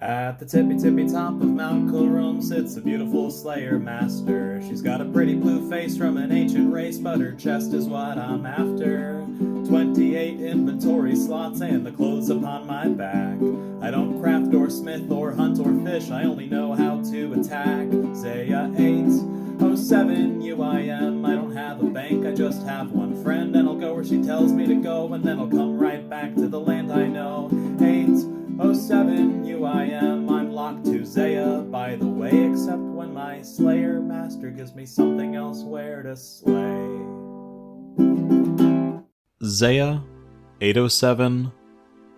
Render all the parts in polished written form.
At the tippy top of Mount Karuulm sits a beautiful slayer master. She's got a pretty blue face from an ancient race, but her chest is what I'm after. 28 inventory slots and the clothes upon my back. I don't craft or smith or hunt or fish, I only know how to attack. Zeah 807 UIM. I don't have a bank, I just have one friend, and I'll go where she tells me to go, and then I'll come right back to the land I know. 807 UIM. I'm locked to Zeah, by the way, except when my slayer master gives me something elsewhere to slay. Zeah 807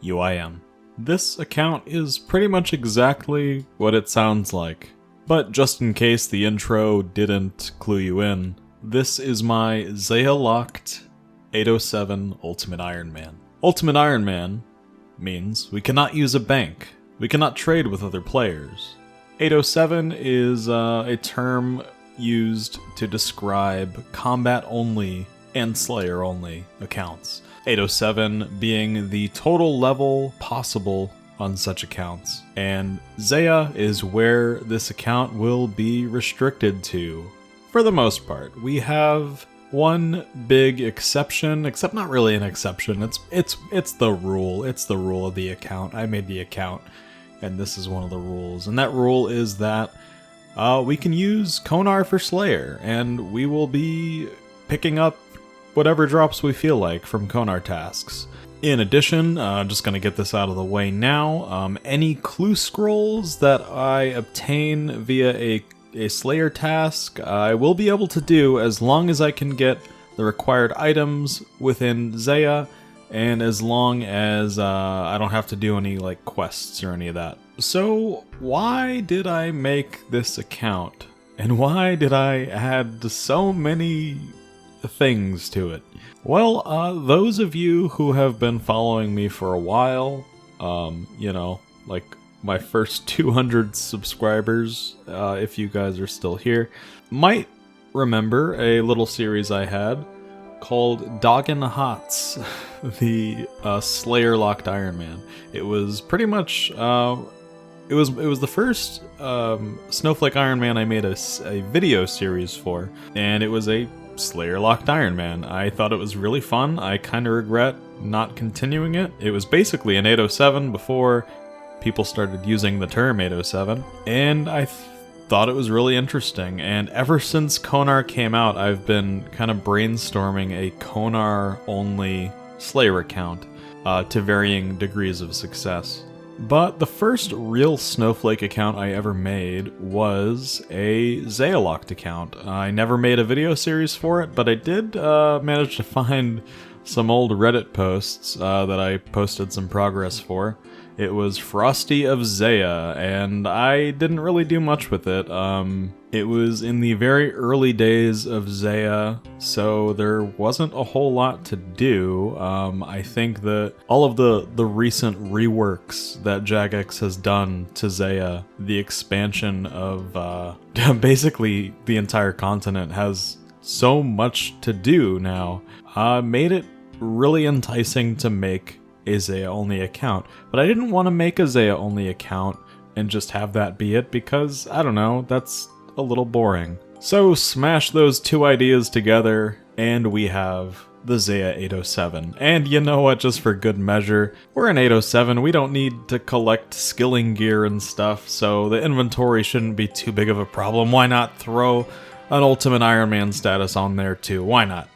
UIM. This account is pretty much exactly what it sounds like. But just in case the intro didn't clue you in, this is my Zeah locked 807 Ultimate Iron Man. Ultimate Iron Man means we cannot use a bank. We cannot trade with other players. 807 is a term used to describe combat-only and Slayer-only accounts. 807 being the total level possible on such accounts. And Zeah is where this account will be restricted to. For the most part, we have one big exception, except not really an exception. It's the rule. It's the rule of the account. I made the account, and this is one of the rules. And that rule is that we can use Konar for Slayer, and we will be picking up whatever drops we feel like from Konar tasks. In addition, just going to get this out of the way now, any clue scrolls that I obtain via a Slayer task, I will be able to do as long as I can get the required items within Zeah, and as long as I don't have to do any like quests or any of that. So why did I make this account? And why did I add so many things to it? Well, those of you who have been following me for a while, like my first 200 subscribers, if you guys are still here, might remember a little series I had called Doggin' Hots, the Slayer Locked Iron Man. It was pretty much, it was the first Snowflake Iron Man I made a video series for, and it was a Slayer Locked Iron Man. I thought it was really fun. I kind of regret not continuing it. It was basically an 807 before people started using the term 807, and I thought it was really interesting. And ever since Konar came out, I've been kind of brainstorming a Konar-only Slayer account to varying degrees of success. But the first real Snowflake account I ever made was a Zeah locked account. I never made a video series for it, but I did manage to find some old Reddit posts that I posted some progress for. It was Frosty of Zeah, and I didn't really do much with it. It was in the very early days of Zeah, so there wasn't a whole lot to do. I think that all of the recent reworks that Jagex has done to Zeah, the expansion of basically the entire continent, has so much to do now, made it really enticing to make a Zeah only account. But I didn't want to make a Zeah only account and just have that be it, because, I don't know, that's a little boring. So smash those two ideas together, and we have the Zeah 807. And you know what, just for good measure, we're an 807, we don't need to collect skilling gear and stuff, so the inventory shouldn't be too big of a problem. Why not throw an Ultimate Iron Man status on there too? Why not?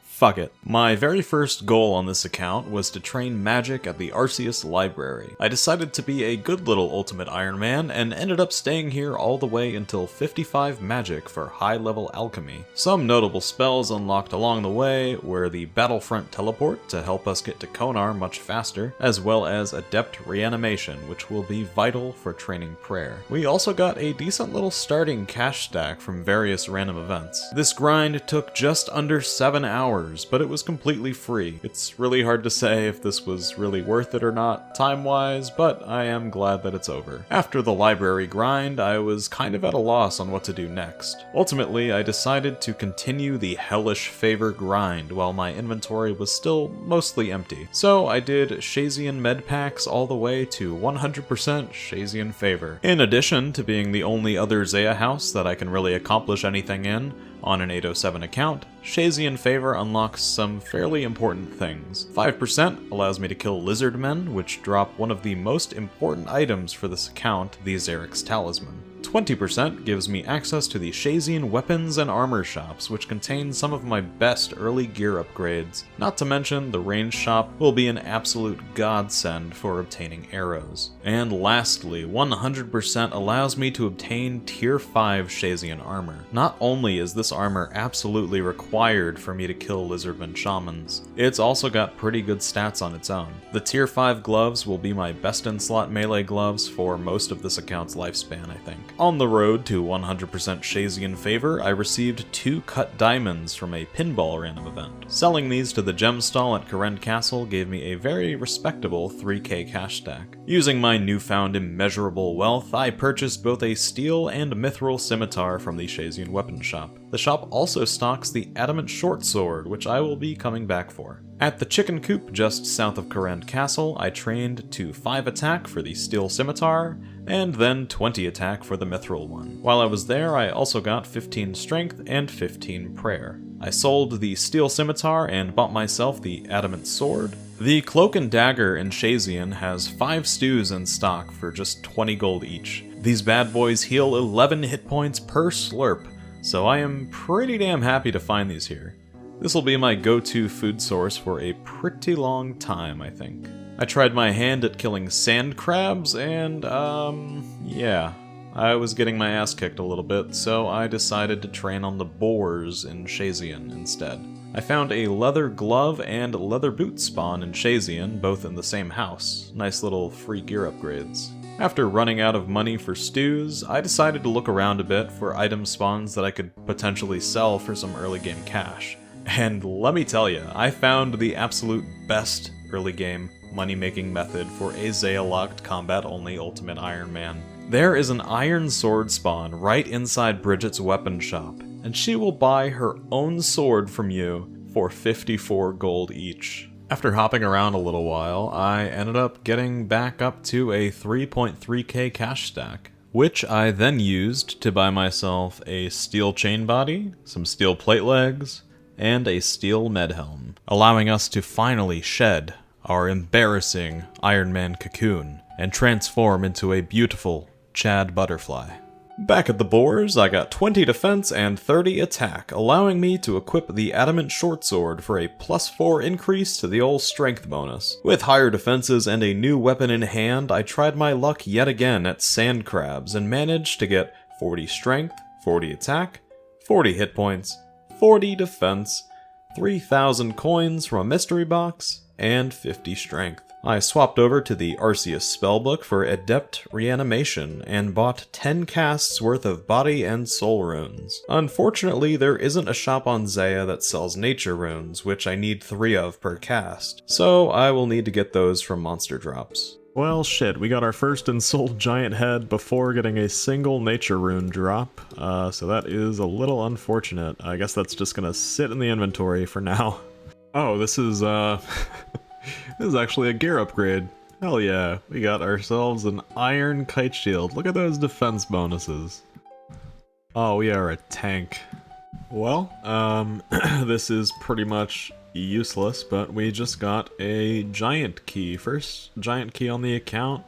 Fuck it. My very first goal on this account was to train magic at the Arceus Library. I decided to be a good little Ultimate Iron Man and ended up staying here all the way until 55 magic for high-level alchemy. Some notable spells unlocked along the way were the Battlefront Teleport to help us get to Konar much faster, as well as Adept Reanimation, which will be vital for training Prayer. We also got a decent little starting cash stack from various random events. This grind took just under 7 hours, hours, but it was completely free. It's really hard to say if this was really worth it or not, time-wise, but I am glad that it's over. After the library grind, I was kind of at a loss on what to do next. Ultimately, I decided to continue the hellish favor grind while my inventory was still mostly empty. So I did Shazian med packs all the way to 100% Shazian Favor. In addition to being the only other Zeah house that I can really accomplish anything in on an 807 account, Shazian Favor unlocks some fairly important things. 5% allows me to kill lizard men, which drop one of the most important items for this account, the Xeric's Talisman. 20% gives me access to the Shazian weapons and armor shops, which contain some of my best early gear upgrades. Not to mention, the range shop will be an absolute godsend for obtaining arrows. And lastly, 100% allows me to obtain tier 5 Shazian armor. Not only is this armor absolutely required for me to kill lizardmen shamans, it's also got pretty good stats on its own. The tier 5 gloves will be my best in slot melee gloves for most of this account's lifespan, I think. On the road to 100% Shazian Favor, I received 2 cut diamonds from a pinball random event. Selling these to the gem stall at Karuulm Castle gave me a very respectable 3k cash stack. Using my newfound immeasurable wealth, I purchased both a steel and mithril scimitar from the Shazian weapon shop. The shop also stocks the adamant short sword, which I will be coming back for. At the chicken coop just south of Karuulm Castle, I trained to 5 attack for the steel scimitar, and then 20 attack for the mithril one. While I was there, I also got 15 strength and 15 prayer. I sold the steel scimitar and bought myself the adamant sword. The cloak and dagger in Shazian has 5 stews in stock for just 20 gold each. These bad boys heal 11 hit points per slurp, so I am pretty damn happy to find these here. This will be my go-to food source for a pretty long time, I think. I tried my hand at killing sand crabs, and, yeah. I was getting my ass kicked a little bit, so I decided to train on the boars in Shazian instead. I found a leather glove and leather boot spawn in Shazian, both in the same house. Nice little free gear upgrades. After running out of money for stews, I decided to look around a bit for item spawns that I could potentially sell for some early game cash. And let me tell you, I found the absolute best early game money-making method for a Zeah-locked combat-only Ultimate Iron Man. There is an iron sword spawn right inside Bridget's weapon shop, and she will buy her own sword from you for 54 gold each. After hopping around a little while, I ended up getting back up to a 3.3k cash stack, which I then used to buy myself a steel chain body, some steel plate legs, and a steel med helm, allowing us to finally shed our embarrassing Iron Man cocoon and transform into a beautiful Chad butterfly. Back at the boars, I got 20 defense and 30 attack, allowing me to equip the adamant short sword for a +4 increase to the old strength bonus. With higher defenses and a new weapon in hand, I tried my luck yet again at sand crabs and managed to get 40 strength, 40 attack, 40 hit points, 40 defense, 3,000 coins from a mystery box, and 50 strength. I swapped over to the Arceus spellbook for Adept Reanimation and bought 10 casts worth of body and soul runes. Unfortunately, there isn't a shop on Zeah that sells nature runes, which I need 3 of per cast, so I will need to get those from monster drops. Well, shit, we got our first ensouled giant head before getting a single nature rune drop, so that is a little unfortunate. I guess that's just gonna sit in the inventory for now. Oh, this is, this is actually a gear upgrade. Hell yeah, we got ourselves an iron kite shield. Look at those defense bonuses. Oh, we are a tank. Well, this is pretty much useless, but we just got a giant key. First giant key on the account.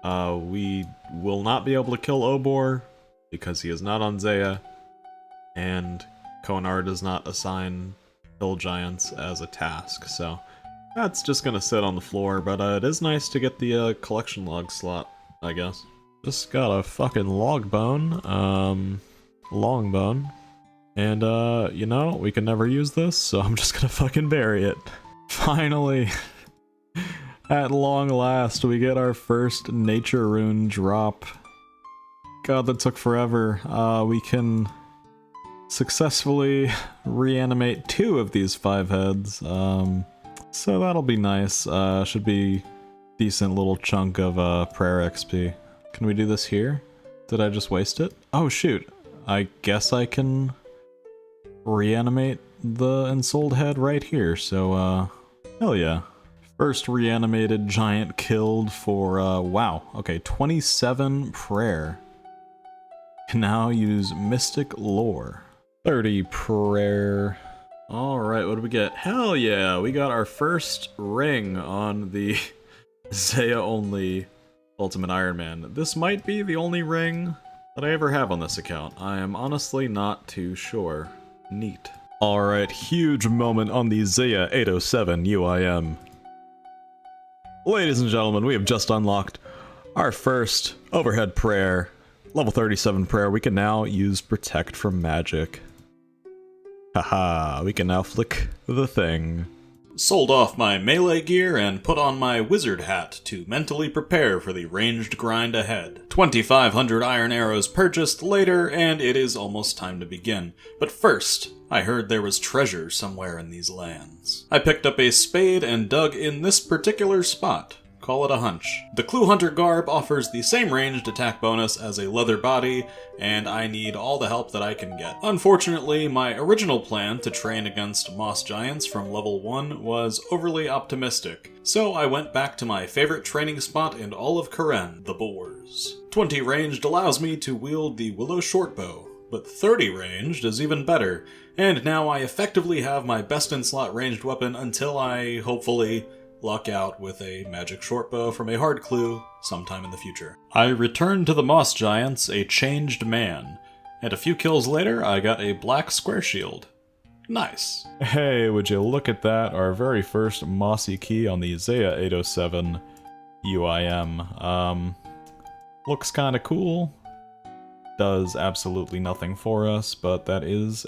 We will not be able to kill Obor because he is not on Zeah, and Konar does not assign kill giants as a task, so that's just gonna sit on the floor, but it is nice to get the collection log slot, I guess. Just got a fucking log bone, long bone. And, you know, we can never use this, so I'm just gonna fucking bury it. Finally! At long last, we get our first nature rune drop. God, that took forever. We can successfully reanimate 2 of these 5 heads. So that'll be nice. Should be decent little chunk of prayer XP. Can we do this here? Did I just waste it? Oh shoot. I guess I can reanimate the ensouled head right here, so hell yeah. First reanimated giant killed for wow, okay, 27 prayer. Can now use mystic lore. 30 prayer. Alright, what do we get? Hell yeah, we got our first ring on the Zeah only Ultimate Iron Man. This might be the only ring that I ever have on this account. I am honestly not too sure. Neat. Alright, huge moment on the Zeah 807 UIM. Ladies and gentlemen, we have just unlocked our first overhead prayer. Level 37 prayer. We can now use Protect from Magic. Haha, we can now flick the thing. Sold off my melee gear and put on my wizard hat to mentally prepare for the ranged grind ahead. 2,500 iron arrows purchased later, and it is almost time to begin. But first, I heard there was treasure somewhere in these lands. I picked up a spade and dug in this particular spot. Call it a hunch. The Clue Hunter garb offers the same ranged attack bonus as a leather body, and I need all the help that I can get. Unfortunately, my original plan to train against moss giants from level 1 was overly optimistic, so I went back to my favorite training spot in all of Karuulm, the boars. 20 ranged allows me to wield the willow shortbow, but 30 ranged is even better, and now I effectively have my best in slot ranged weapon until I, hopefully, luck out with a magic shortbow from a hard clue sometime in the future. I returned to the moss giants a changed man, and a few kills later I got a black square shield. Nice. Hey, would you look at that, our very first mossy key on the Zeah 807 UIM. Looks kinda cool. Does absolutely nothing for us, but that is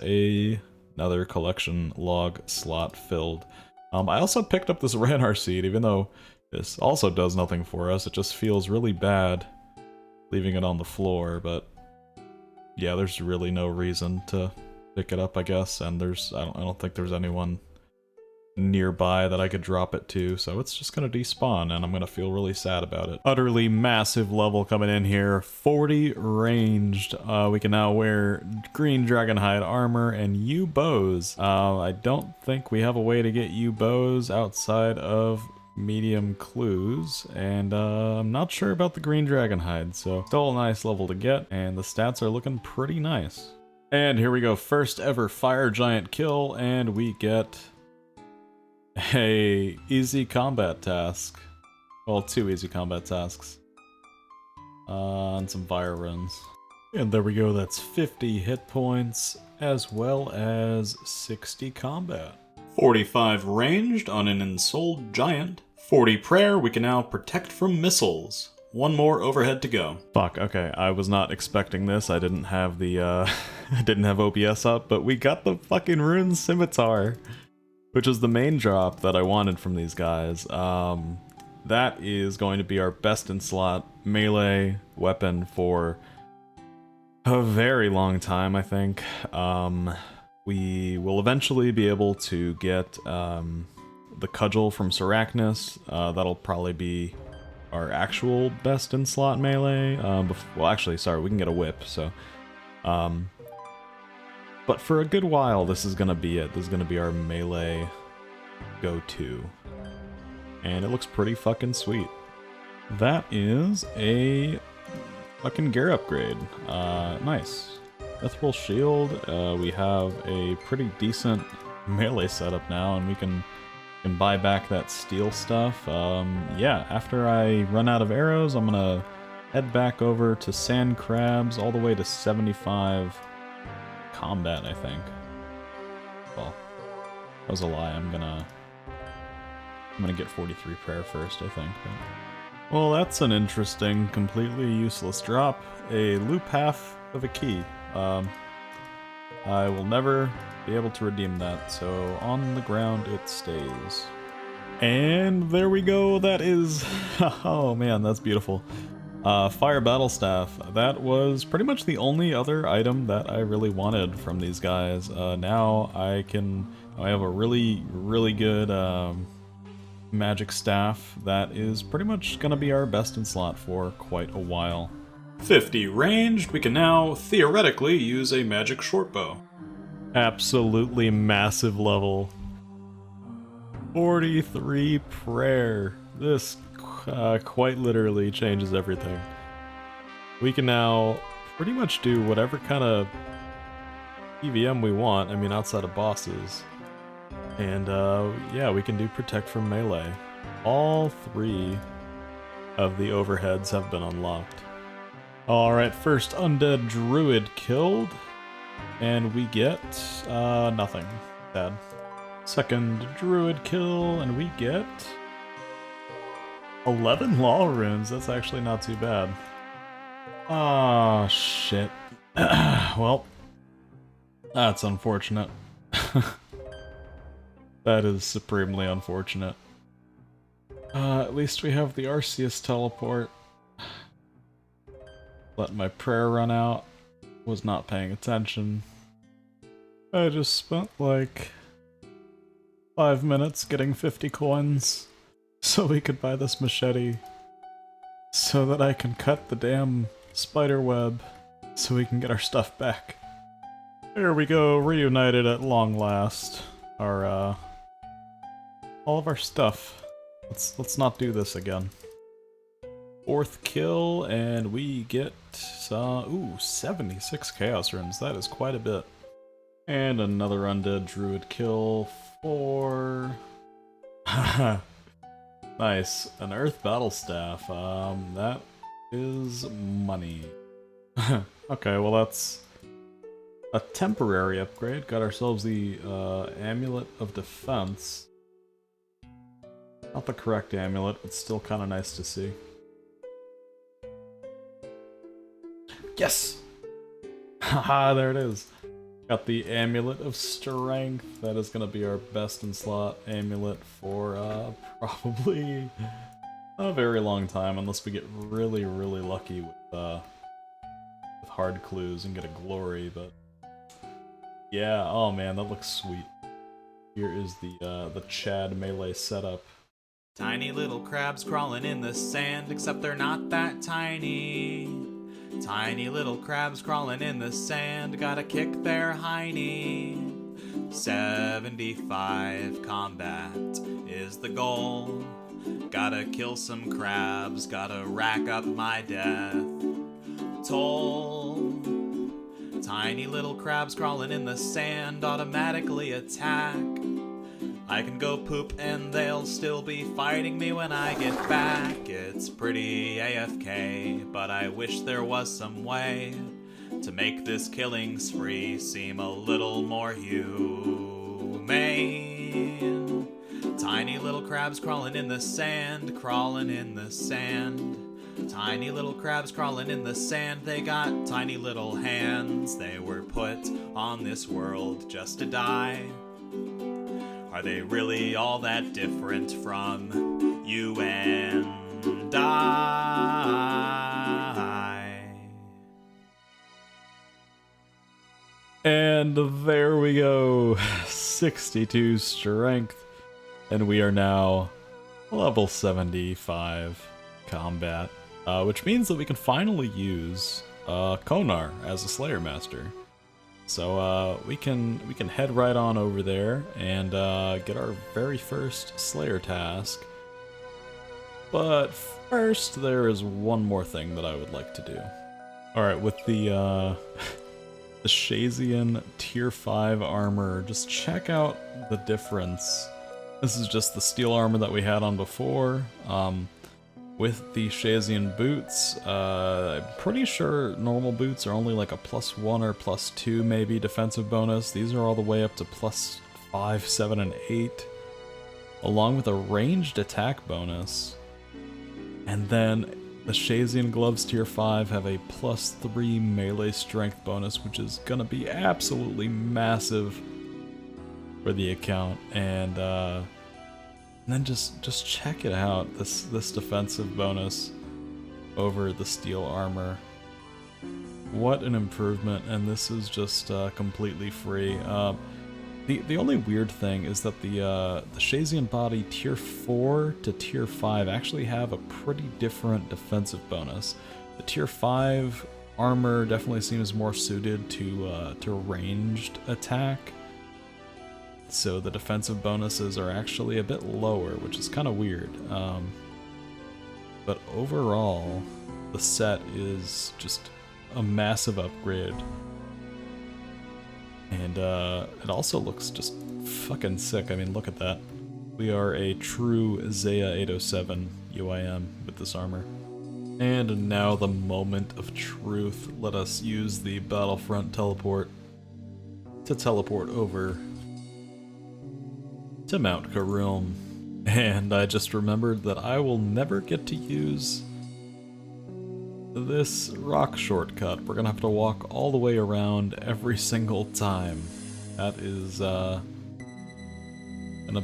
another collection log slot filled. I also picked up this Ranar seed, even though this also does nothing for us. It just feels really bad leaving it on the floor, but yeah, there's really no reason to pick it up, I guess, and I don't think there's anyone nearby that I could drop it to, so it's just gonna despawn, and I'm gonna feel really sad about it. Utterly massive level coming in here. 40 ranged. We can now wear green dragonhide armor and U bows. I don't think we have a way to get U bows outside of medium clues, and I'm not sure about the green dragonhide, so still a nice level to get, and the stats are looking pretty nice. And here we go, first ever fire giant kill, and we get a easy combat task. Well, 2 easy combat tasks. And some fire runes. And there we go, that's 50 hit points, as well as 60 combat. 45 ranged on an ensouled giant. 40 prayer, we can now protect from missiles. 1 more overhead to go. Fuck, okay, I was not expecting this. I didn't have the, I didn't have OBS up, but we got the fucking rune scimitar, which is the main drop that I wanted from these guys. That is going to be our best in slot melee weapon for a very long time, I think. We will eventually be able to get the cudgel from Sarachnis. That'll probably be our actual best in slot melee. Well, actually, sorry, we can get a whip, so... But for a good while, this is gonna be it. This is gonna be our melee go-to. And it looks pretty fucking sweet. That is a fucking gear upgrade. Nice. Mithril shield. We have a pretty decent melee setup now, and we can buy back that steel stuff. Yeah, after I run out of arrows, I'm gonna head back over to sand crabs all the way to 75 combat, I think. Well, that was a lie. I'm gonna get 43 prayer first, I think. But... Well, that's an interesting, completely useless drop. A loop half of a key. I will never be able to redeem that, so on the ground it stays. And there we go, that is... Oh man, that's beautiful. Fire Battle Staff. That was pretty much the only other item that I really wanted from these guys. Now I have a really, really good magic staff that is pretty much gonna be our best in slot for quite a while. 50 ranged, we can now theoretically use a magic shortbow. Absolutely massive level. 43 prayer. This quite literally changes everything. We can now pretty much do whatever kind of EVM we want, I mean outside of bosses. And yeah, we can do protect from melee. All 3 of the overheads have been unlocked. Alright, first undead druid killed, and we get nothing. Bad. Second druid kill, and we get 11 law runes. That's actually not too bad. Ah, shit. Well, that's unfortunate. That is supremely unfortunate. At least we have the Arceus teleport. Let my prayer run out. Was not paying attention. I just spent like 5 minutes getting 50 coins so we could buy this machete so that I can cut the damn spider web so we can get our stuff back. There we go, reunited at long last. Our all of our stuff. Let's not do this again. 4th kill, and we get ooh, 76 chaos runes. That is quite a bit. And another undead druid kill for nice, an earth battle staff. That is money. Okay, well that's a temporary upgrade. Got ourselves the amulet of defense. Not the correct amulet, but still kind of nice to see. Yes! Haha, there it is. Got the amulet of strength. That is going to be our best in slot amulet for probably a very long time, unless we get really, really lucky with hard clues and get a glory. But yeah, oh man, that looks sweet. Here is the Chad melee setup. Tiny little crabs crawling in the sand, except they're not that tiny. Tiny little crabs crawling in the sand, gotta kick their hiney. 75 combat is the goal. Gotta kill some crabs, gotta rack up my death toll. Tiny little crabs crawling in the sand automatically attack. I can go poop and they'll still be fighting me when I get back. It's pretty AFK, but I wish there was some way to make this killing spree seem a little more humane. Tiny little crabs crawling in the sand, crawling in the sand. Tiny little crabs crawling in the sand, they got tiny little hands. They were put on this world just to die. Are they really all that different from you and I? And there we go, 62 strength, and we are now level 75 combat, which means that we can finally use Konar as a Slayer Master. So we can head right on over there and get our very first Slayer task. But first, there is one more thing that I would like to do. All right, with the the Shazian Tier 5 armor, just check out the difference. This is just the steel armor that we had on before. With the Shazian boots, I'm pretty sure normal boots are only like a +1 or +2 maybe defensive bonus. These are all the way up to +5, 7, and 8, along with a ranged attack bonus. And then the Shazian gloves tier 5 have a +3 melee strength bonus, which is gonna be absolutely massive for the account. And then just check it out, this defensive bonus. over the steel armor. What an improvement, and this is just completely free. The only weird thing is that the Shazian body tier 4 to tier 5 actually have a pretty different defensive bonus. The tier 5 armor definitely seems more suited to ranged attack, so the defensive bonuses are actually a bit lower, which is kind of weird. But overall, the set is just a massive upgrade. And it also looks just fucking sick. I mean, look at that. We are a true Zeah 807 UIM with this armor. And now the moment of truth. Let us use the Battlefront teleport to teleport over to Mount Karuulm. And I just remembered that I will never get to use this rock shortcut. We're gonna have to walk all the way around every single time. That is gonna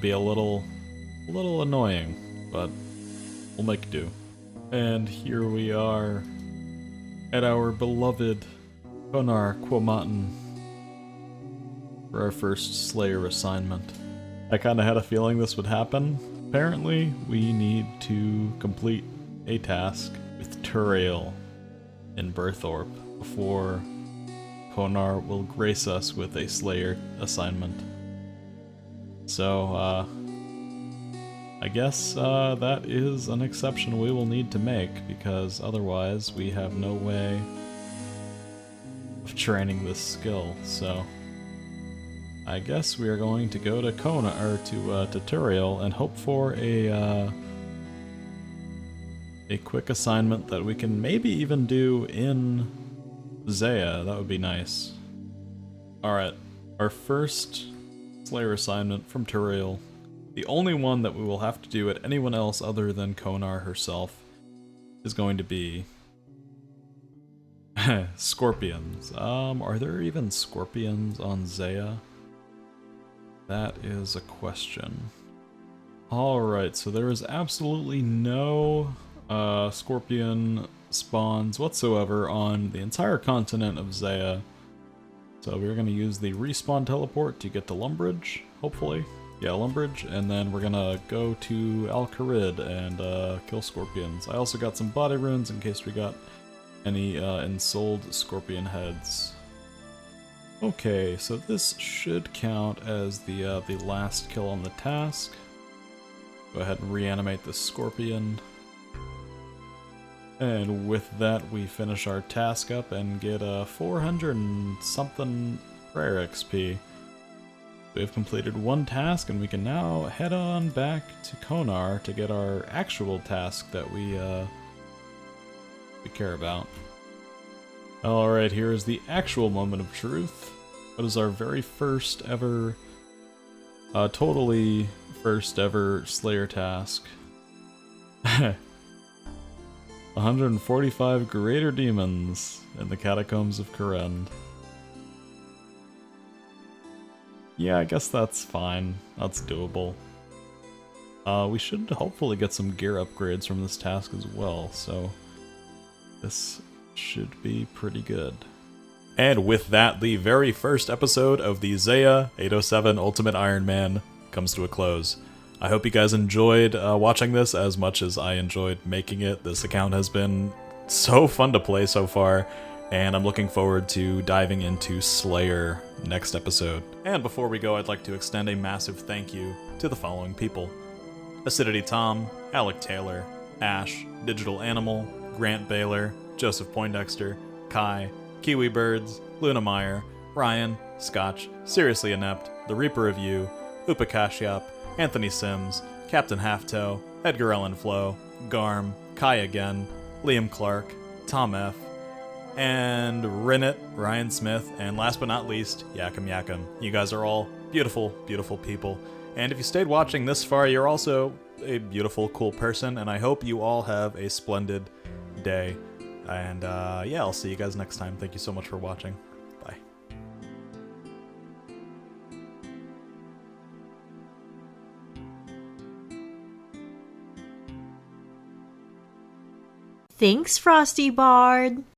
be a little annoying, but we'll make do. And here we are at our beloved Konar Quamatin for our first Slayer assignment. I kinda had a feeling this would happen. Apparently, we need to complete a task with Turail in Berthorpe before Konar will grace us with a Slayer assignment. So, I guess that is an exception we will need to make, because otherwise we have no way of training this skill. So I guess we are going to go to Konar, or to Turail, and hope for a quick assignment that we can maybe even do in Zeah. That would be nice. Alright, our first Slayer assignment from Turail. The only one that we will have to do at anyone else other than Konar herself is going to be scorpions. Are there even scorpions on Zeah? That is a question. Alright, so there is absolutely no scorpion spawns whatsoever on the entire continent of Zeah. So we're going to use the respawn teleport to get to Lumbridge, hopefully. Yeah, Lumbridge, and then we're gonna go to Al-Kharid and kill scorpions. I also got some body runes in case we got any ensouled scorpion heads. Okay, so this should count as the last kill on the task. Go ahead and reanimate the scorpion. And with that, we finish our task up and get 400 and something prayer XP. We have completed one task, and we can now head on back to Konar to get our actual task that we care about. Alright, here is the actual moment of truth. What is our very first ever, totally first ever Slayer task? 145 greater demons in the catacombs of Kourend. Yeah, I guess that's fine. That's doable. We should hopefully get some gear upgrades from this task as well, so this should be pretty good. And with that, the very first episode of the Zeah 807 Ultimate Iron Man comes to a close. I hope you guys enjoyed watching this as much as I enjoyed making it. This account has been so fun to play so far, and I'm looking forward to diving into Slayer next episode. And before we go, I'd like to extend a massive thank you to the following people: Acidity Tom, Alec Taylor, Ash, Digital Animal, Grant Baylor, Joseph Poindexter, Kai, Kiwi Birds, Luna Meyer, Ryan, Scotch, Seriously Inept, The Reaper of You, Upa Kashyap, Anthony Sims, Captain Halftoe, Edgar Allan Flo, Garm, Kai again, Liam Clark, Tom F., and Rinnet, Ryan Smith, and last but not least, Yakum Yakum. You guys are all beautiful, beautiful people. And if you stayed watching this far, you're also a beautiful, cool person, and I hope you all have a splendid day. And yeah, I'll see you guys next time. Thank you so much for watching. Bye. Thanks, Frosty Bard.